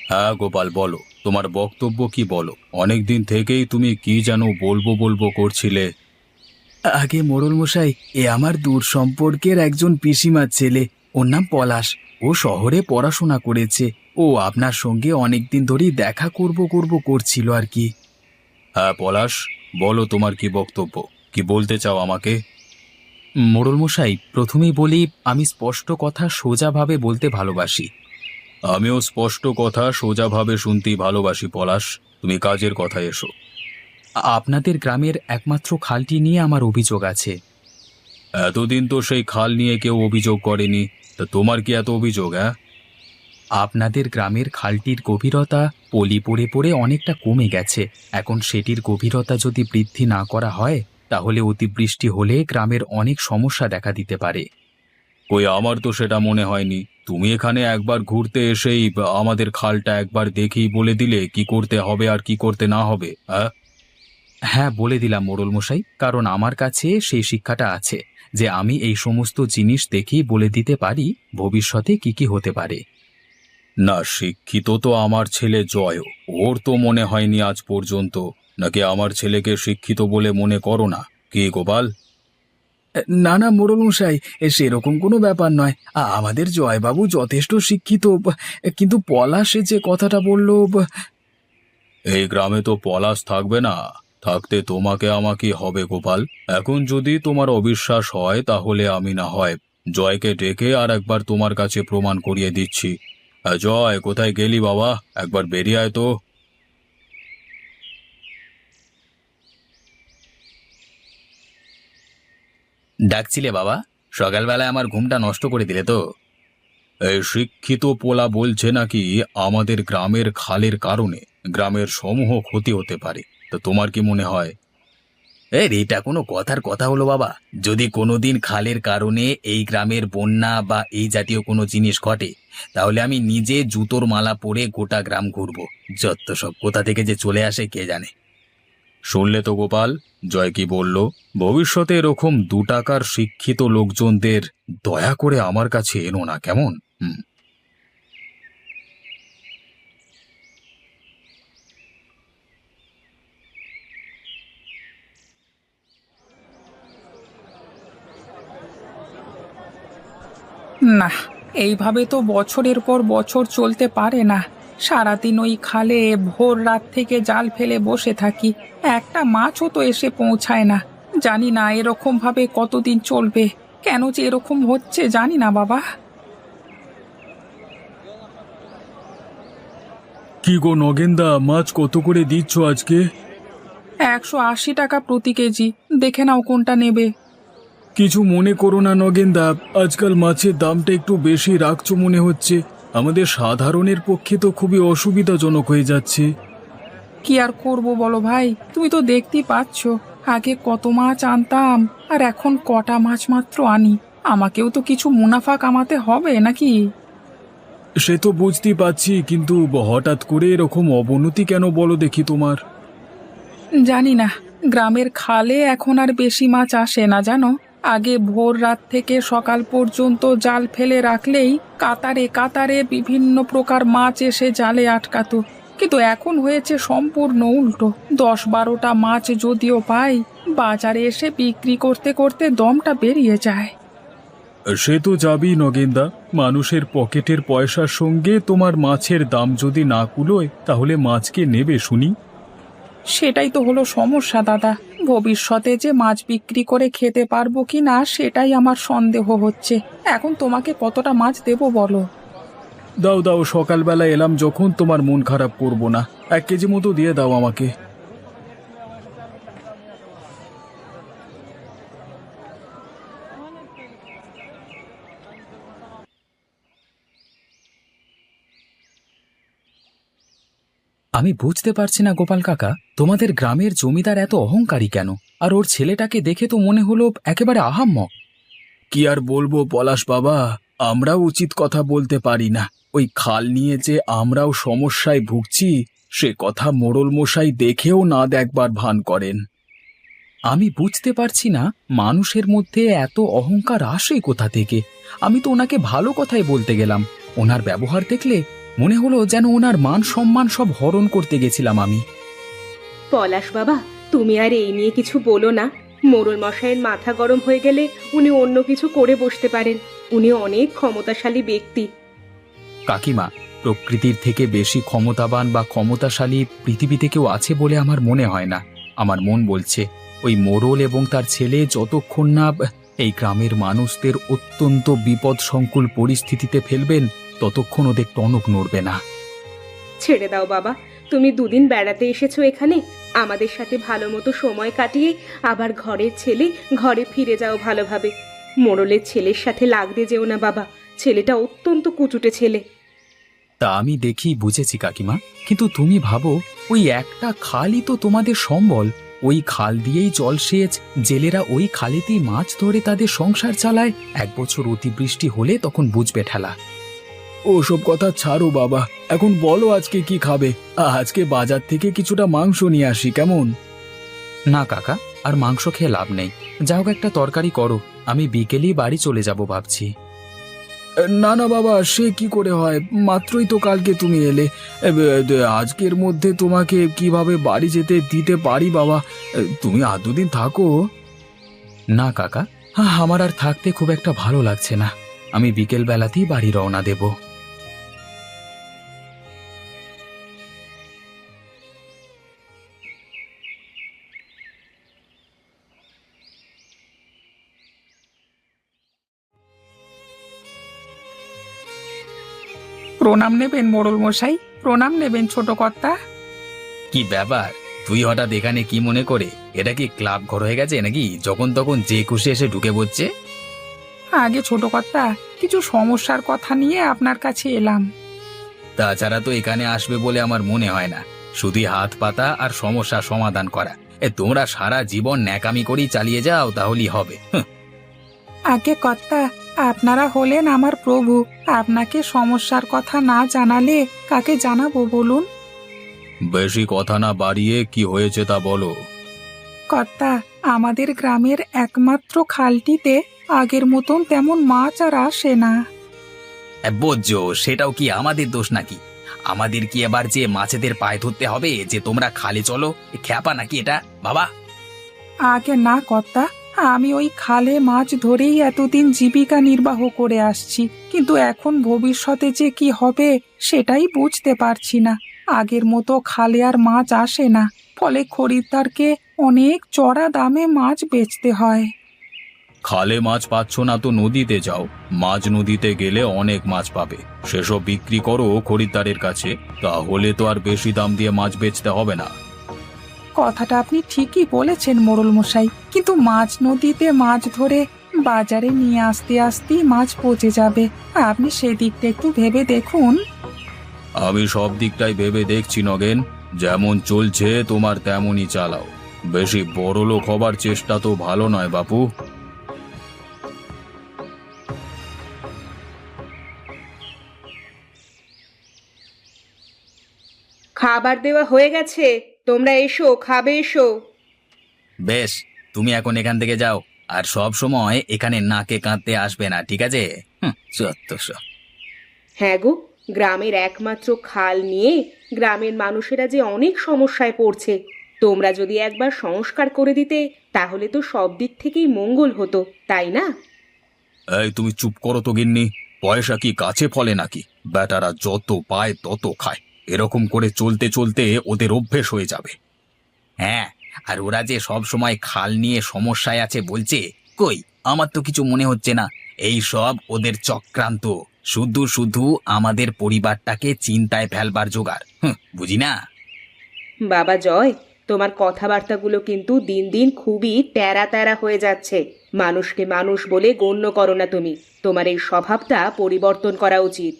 হ্যাঁ গোপাল, বলো তোমার বক্তব্য কি বলো। অনেক দিন থেকেই তুমি কি যেন বলবো বলবো করছিলে। আগে মোড়ল মশাই, এ আমার দূর সম্পর্কের একজন পিসিমার ছেলে। ওর নাম পলাশ। ও শহরে পড়াশোনা করেছে। ও আপনার সঙ্গে অনেক দিন ধরেই দেখা করব করব করছিল আর কি। হ্যাঁ পলাশ, বলো তোমার কি বক্তব্য, কি বলতে চাও আমাকে। মোড়ল মশাই, প্রথমেই বলি, আমি স্পষ্ট কথা সোজাভাবে বলতে ভালোবাসি। আমিও স্পষ্ট কথা সোজাভাবে শুনতেই ভালোবাসি পলাশ। তুমি কাজের কথায় এসো। আপনাদের গ্রামের একমাত্র খালটি নিয়ে আমার অভিযোগ আছে। এতদিন তো সেই খাল নিয়ে কেউ অভিযোগ করেনি, তা তোমার কি এত অভিযোগ? হ্যাঁ, আপনাদের গ্রামের খালটির গভীরতা পলি পড়ে পড়ে অনেকটা কমে গেছে। এখন সেটির গভীরতা যদি বৃদ্ধি না করা হয়, তাহলে অতিবৃষ্টি হলে গ্রামের অনেক সমস্যা দেখা দিতে পারে। কই আমার তো সেটা মনে হয়নি। তুমি এখানে একবার ঘুরতে এসেই আমাদের খালটা একবার দেখেই বলে দিলে কি করতে হবে আর কি করতে না হবে। হ্যাঁ, হ্যাঁ, বলে দিলাম মোড়ল মশাই, কারণ আমার কাছে সেই শিক্ষাটা আছে যে আমি এই সমস্ত জিনিস দেখেই বলে দিতে পারি ভবিষ্যতে কি কি হতে পারে। না শিক্ষিত তো আমার ছেলে জয়। ওর তো মনে হয়নি আজ পর্যন্ত। নাকি আমার ছেলেকে শিক্ষিত বলে মনে করো না, কি গোপাল? না না মোড়ল মশাই, সেরকম কোনো ব্যাপার নয়। আমাদের জয়বাবু যথেষ্ট শিক্ষিত। কিন্তু পলাশে যে কথাটা বলল। এই গ্রামে তো পলাশ থাকবে না। থাকতে তোমাকে আমাকে হবে গোপাল। এখন যদি তোমার অবিশ্বাস হয় তাহলে আমি না হয় জয়কে ডেকে আর একবার তোমার কাছে প্রমাণ করিয়ে দিচ্ছি। জয়, কোথায় গেলি বাবা? একবার বেরিয়ে আয় তো। ডাকছিলে বাবা? সকালবেলায় আমার ঘুমটা নষ্ট করে দিলে তো। এই শিক্ষিত পোলা বলছে নাকি আমাদের গ্রামের খালের কারণে গ্রামের সমূহ ক্ষতি হতে পারে। তো তোমার কি মনে হয়? এটা কোনো কথার কথা হলো বাবা? যদি কোনোদিন খালের কারণে এই গ্রামের বন্যা বা এই জাতীয় কোনো জিনিস ঘটে, তাহলে আমি নিজে জুতোর মালা পরে গোটা গ্রাম ঘুরবো। যত সব কোথা থেকে যে চলে আসে কে জানে। শুনলে তো গোপাল, জয় কি বলল। ভবিষ্যতে এরকম 2 টাকার শিক্ষিত লোকজনদের দয়া করে আমার কাছে এনো না, কেমন? হুম। না, এইভাবে তো বছরের পর বছর চলতে পারে না। সারাদিন ওই খালে ভোর রাত থেকে জাল ফেলে বসে থাকি, একটা মাছও তো এসে পৌঁছায় না। জানি না এরকম ভাবে কতদিন চলবে। কেন যে এরকম হচ্ছে জানি না বাবা। কি গো নগেনদা, মাছ কত করে দিচ্ছ আজকে? 180 টাকা প্রতি কেজি। দেখে নাও কোনটা নেবে। কিছু মনে করো না নগেনদা, আজকাল মাছের দামটা একটু বেশি রাখছো মনে হচ্ছে। আমাদের সাধারণের পক্ষে তো খুবই অসুবিধাজনক হয়ে যাচ্ছে। কি আর করব বলো ভাই, তুমি তো দেখতেই পাচ্ছ। আগে কত মাছ আনতাম, আর এখন কটা মাছ মাত্র আনি। আমাকেও তো কিছু মুনাফা কামাতে হবে নাকি? সে তো বুঝতেই পারছি, কিন্তু হঠাৎ করে এরকম অবনতি কেন বলো দেখি তোমার? জানি না, গ্রামের খালে এখন আর বেশি মাছ আসে না জানো। আগে ভোর রাত থেকে সকাল পর্যন্ত জাল ফেলে রাখলেই কাতারে কাতারে বিভিন্ন প্রকার মাছ এসে জালে আটকাতো। কিন্তু এখন হয়েছে সম্পূর্ণ উল্টো। 10-12টা মাছ যদিও পাই, বাজারে এসে বিক্রি করতে করতে দমটা বেরিয়ে যায়। সে তো যাবেই নগেনদা। মানুষের পকেটের পয়সার সঙ্গে তোমার মাছের দাম যদি না কুলোয় তাহলে মাছকে নেবে শুনি? সেটাই তো হলো সমস্যা দাদা। ভবিষ্যতে যে মাছ বিক্রি করে খেতে পারবো কি না সেটাই আমার সন্দেহ হচ্ছে। এখন তোমাকে কতটা মাছ দেবো বলো? দাও দাও, সকালবেলা এলাম যখন, তোমার মন খারাপ করব না। 1 কেজি মতো দিয়ে দাও আমাকে। আমি বুঝতে পারছি না গোপাল কাকা, তোমাদের গ্রামের জমিদার এত অহংকারী কেন? আর ওর ছেলেটাকে দেখে তো মনে হলো একেবারে আহাম্মক। কি আর বলবো পলাশ বাবা, আমরাও উচিত কথা বলতে পারি না। ওই খাল নিয়ে যে আমরাও সমস্যায় ভুগছি সে কথা মোড়ল মশাই দেখেও না দেখবার ভান করেন। আমি বুঝতে পারছি না মানুষের মধ্যে এত অহংকার আসে কোথা থেকে। আমি তো ওনাকে ভালো কথাই বলতে গেলাম, ওনার ব্যবহার দেখলে মনে হলো যেন ওনার মান সম্মান সব হরণ করতে গেছিলাম আমি। পলাশ বাবা, তুমি আর এই নিয়ে কিছু বলো না। মোড়ল মশাইয়ের মাথা গরম হয়ে গেলে উনি অন্য কিছু করে বসতে পারেন। উনি অনেক ক্ষমতাশালী ব্যক্তি। কাকিমা, প্রকৃতির থেকে বেশি ক্ষমতাবান বা ক্ষমতাশালী পৃথিবীতে কেউ আছে বলে আমার মনে হয় না। আমার মন বলছে ওই মোড়ল এবং তার ছেলে যতক্ষণ না এই গ্রামের মানুষদের অত্যন্ত বিপদসংকুল পরিস্থিতিতে ফেলবেন ততক্ষণ ওদের টনক নড়বে না। ছেড়ে দাও বাবা, তুমি দুদিন বেড়াতে এসেছো এখানে, আমাদের সাথে ভালো মতো সময় কাটিয়ে আবার ঘরের ছেলে ঘরে ফিরে যাও ভালোভাবে। মোড়লের ছেলের সাথে লাগতে যেও না বাবা, ছেলেটা অত্যন্ত কুচুটে ছেলে। তা আমি দেখি বুঝেছি কাকিমা, কিন্তু তুমি ভাবো ওই একটা খালই তো তোমাদের সম্বল। ওই খাল দিয়েই জলসেচ, জেলেরা ওই খালেতেই মাছ ধরে তাদের সংসার চালায়। 1 বছর অতিবৃষ্টি হলে তখন বুঝবে ঠেলা। ওসব কথা ছাড়ো বাবা, এখন বলো আজকে কি খাবে। আজকে বাজার থেকে কিছুটা মাংস নিয়ে আসি, কেমন? না কাকা, আর মাংস খেয়ে লাভ নেই। যা হোক একটা তরকারি করো, আমি বিকেলেই বাড়ি চলে যাব ভাবছি। না না বাবা, সে কি করে হয়? মাত্রই তো কালকে তুমি এলে। আজকের মধ্যে তোমাকে কিভাবে বাড়ি যেতে দিতে পারি বাবা? তুমি আর দুদিন থাকো। না কাকা, আমার আর থাকতে খুব একটা ভালো লাগছে না। আমি বিকেল বেলাতেই বাড়ি রওনা দেব। প্রণাম নেবেন মোড়ল মশাই, প্রণাম নেবেন ছোট কর্তা। কি ব্যাপার, তুই হঠাৎ এখানে কি মনে করে? এটা কি ক্লাব ঘর হয়ে গেছে নাকি যখন তখন যে খুশি এসে ঢুকে পড়ছে? আগে ছোট কর্তা, কিছু সমস্যার কথা নিয়ে আপনার কাছে এলাম। তাছাড়া তো এখানে আসবে বলে আমার মনে হয় না। শুধুই হাত পাতা আর সমস্যা সমাধান করা। তোমরা সারা জীবন ন্যাকামি করেই চালিয়ে যাও, তাহলেই হবে। আগে কর্তা, আপনারা হলেন আমার প্রভু। আপনাকে সমস্যার কথা না জানালে কাকে জানাবো বলুন? বেশি কথা না বাড়িয়ে কি হয়েছে তা বলো। কর্তা, আমাদের গ্রামের একমাত্র খালটিতে আগের মতন তেমন মাছ আর আসে না। বোঝো, সেটাও কি আমাদের দোষ নাকি? আমাদের কি এবার যে মাছেদের পায়ে ধরতে হবে যে তোমরা খালে চলো? খ্যাপা নাকি এটা বাবা? আগে না কর্তা, আমি ওই খালে মাছ ধরেই এতদিন জীবিকা নির্বাহ করে আসছি, কিন্তু এখন ভবিষ্যতে যে কি হবে সেটাই বুঝতে পারছি না। আগের মতো খালে আর মাছ আসে না, ফলে খরিদ্দারকে অনেক চড়া দামে মাছ বেচতে হয়। খালে মাছ পাচ্ছ না তো নদীতে যাও। মাছ নদীতে গেলে অনেক মাছ পাবে, সেসব বিক্রি করো খরিদ্দারের কাছে। তাহলে তো আর বেশি দাম দিয়ে মাছ বেচতে হবে না। কথাটা আপনি ঠিকই বলেছেন মোড়ল মশাই, কিন্তু মাছ নদীতে মাছ ধরে বাজারে নিয়ে আসতে আসতেই মাছ পচে যাবে। আপনি সেদিকটা একটু ভেবে দেখুন। আমি সব দিকটাই ভেবে দেখছি নগেন, যেমন চলছে তোমার তেমনই চালাও। বেশি বড়লোক হবার চেষ্টা তো ভালো নয় বাপু। খাবার দেওয়া হয়ে গেছে, তোমরা এসো, খাবে এসো। বেশ, তুমি এখন এখান থেকে যাও, আর সব সময় এখানে নাকে কাঁদতে আসবে না, ঠিক আছে? চত্বর। হ্যাঁ গো, গ্রামের একমাত্র খাল নিয়ে গ্রামের মানুষেরা যে অনেক সমস্যায় পড়ছে। তোমরা যদি একবার সংস্কার করে দিতে তাহলে তো সব দিক থেকেই মঙ্গল হতো, তাই না? এই তুমি চুপ করো তো গিন্নি। পয়সা কি গাছে ফলে নাকি? বেটারা যত পায় তত খায়। এরকম করে চলতে চলতে ওদের অভ্যেস হয়ে যাবে। হ্যাঁ, আর ওরা যে সব সময় খাল নিয়ে সমস্যায় আছে বলছে, কই আমার তো কিছু মনে হচ্ছে না। এই সব ওদের চক্রান্ত, শুধু শুধু আমাদের পরিবারটাকে চিন্তায় ফেলবার জোগাড়। বুঝি না? বাবা জয়, তোমার কথাবার্তাগুলো কিন্তু দিন দিন খুবই তেরা তেরা হয়ে যাচ্ছে। মানুষকে মানুষ বলে গণ্য করো না তুমি। তোমার এই স্বভাবটা পরিবর্তন করা উচিত।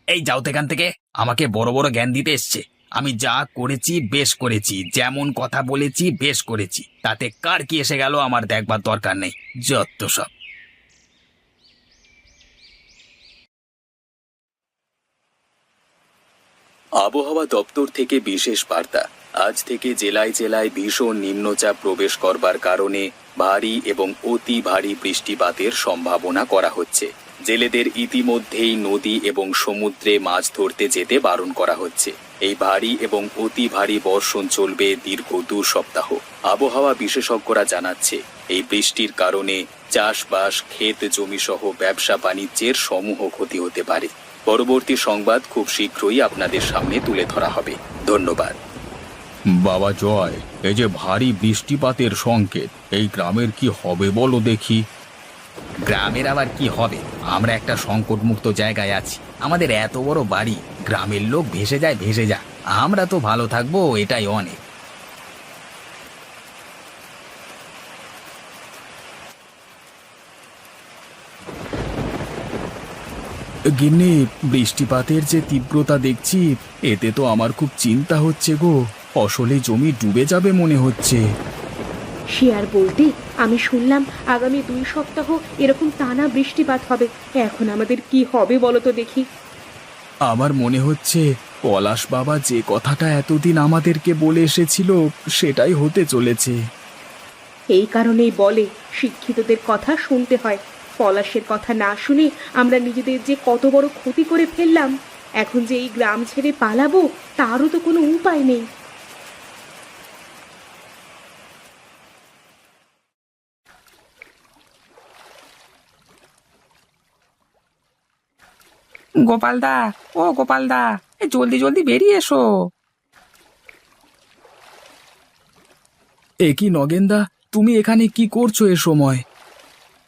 এই যাও তো এখান থেকে, আমাকে বড় বড় জ্ঞান দিতে এসছে। আমি যা করেছি বেশ করেছি, যেমন কথা বলেছি বেশ করেছি, তাতে কার কি এসে গেল আমার দেখবার দরকার নেই। যত সব। আবহাওয়া দপ্তর থেকে বিশেষ বার্তা। আজ থেকে জেলায় জেলায় ভীষণ নিম্নচাপ প্রবেশ করবার কারণে ভারী এবং অতি ভারী বৃষ্টিপাতের সম্ভাবনা করা হচ্ছে। জেলেদের ইতিমধ্যেই নদী এবং সমুদ্রে মাছ ধরতে যেতে বারণ করা হচ্ছে। এই ভারী এবং অতি ভারী বর্ষণ চলবে দীর্ঘ 2 সপ্তাহ। আবহাওয়া বিশেষজ্ঞরা জানাচ্ছে এই বৃষ্টির কারণে চাষবাস, ক্ষেত জমি সহ ব্যবসা বাণিজ্যের সমূহ ক্ষতি হতে পারে। পরবর্তী সংবাদ খুব শীঘ্রই আপনাদের সামনে তুলে ধরা হবে। ধন্যবাদ। বাবা জয়, এই যে ভারী বৃষ্টিপাতের সংকেত, এই গ্রামের কি হবে বলো দেখি। গ্রামের আবার কি হবে? আমরা একটা সংকটমুক্ত জায়গায় আছি। আমাদের এত বড় বাড়ি, গ্রামের লোক ভেসে যায় ভেসে যায়, আমরা তো ভালো থাকবো, এটাই অনেক। গিন্নি, বৃষ্টিপাতের যে তীব্রতা দেখছি, এতে তো আমার খুব চিন্তা হচ্ছে গো। ফসলে জমি ডুবে যাবে মনে হচ্ছে। সে আর বলতে, আমি শুনলাম আগামী 2 সপ্তাহ এরকম টানা বৃষ্টিপাত হবে। এখন আমাদের কি হবে বলো তো দেখি। আমার মনে হচ্ছে পলাশ বাবা যে কথাটা এতদিন আমাদেরকে বলে এসেছিল সেটাই হতে চলেছে। এই কারণেই বলে শিক্ষিতদের কথা শুনতে হয়। পলাশের কথা না শুনে আমরা নিজেদের যে কত বড় ক্ষতি করে ফেললাম। এখন যে এই গ্রাম ছেড়ে পালাবো, তারও তো কোনো উপায় নেই। গোপালদা, ও গোপালদা, জলদি জলদি বেরিয়ে এসো। এ কি নগেনদা, তুমি এখানে কি করছো এ সময়?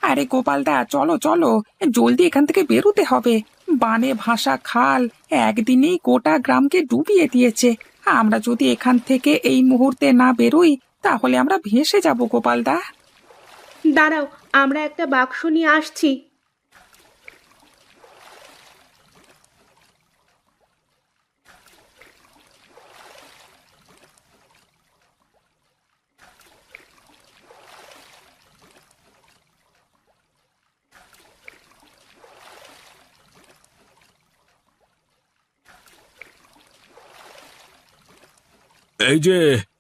আরে গোপালদা, চলো চলো, জলদি এখান থেকে বেরোতে হবে। বানে ভাসা খাল একদিনেই গোটা গ্রামকে ডুবিয়ে দিয়েছে। আমরা যদি এখান থেকে এই মুহূর্তে না বেরোই, তাহলে আমরা ভেসে যাব গোপালদা। দাঁড়াও, আমরা একটা বাক্স নিয়ে আসছি।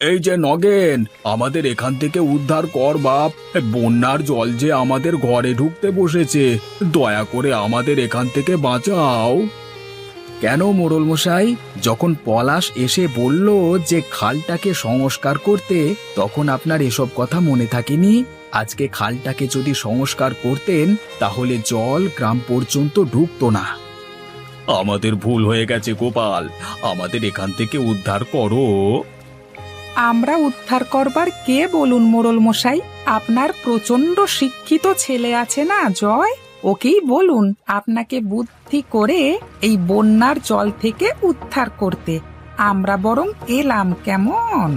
এই যে নগেন, আমাদের এখান থেকে উদ্ধার কর বাপ। বন্যার জল যে আমাদের ঘরে ঢুকতে বসেছে, দয়া করে আমাদের এখান থেকে বাঁচাও। কেন মোড়ল মশাই, যখন পলাশ এসে বলল যে খালটাকে সংস্কার করতে, তখন আপনার এসব কথা মনে থাকেনি? আজকে খালটাকে যদি সংস্কার করতেন, তাহলে জল গ্রাম পর্যন্ত ঢুকতো না। আমাদের ভুল হয়ে গেছে গোপাল, আমাদের এখান থেকে উদ্ধার করো। আমরা উদ্ধার করবার কে বলুন মোড়ল মশাই? আপনার প্রচন্ড শিক্ষিত ছেলে আছে না জয়, ওকেই বলুন আপনাকে বুদ্ধি করে এই বন্যার জল থেকে উদ্ধার করতে। আমরা বরং এলাম, কেমন?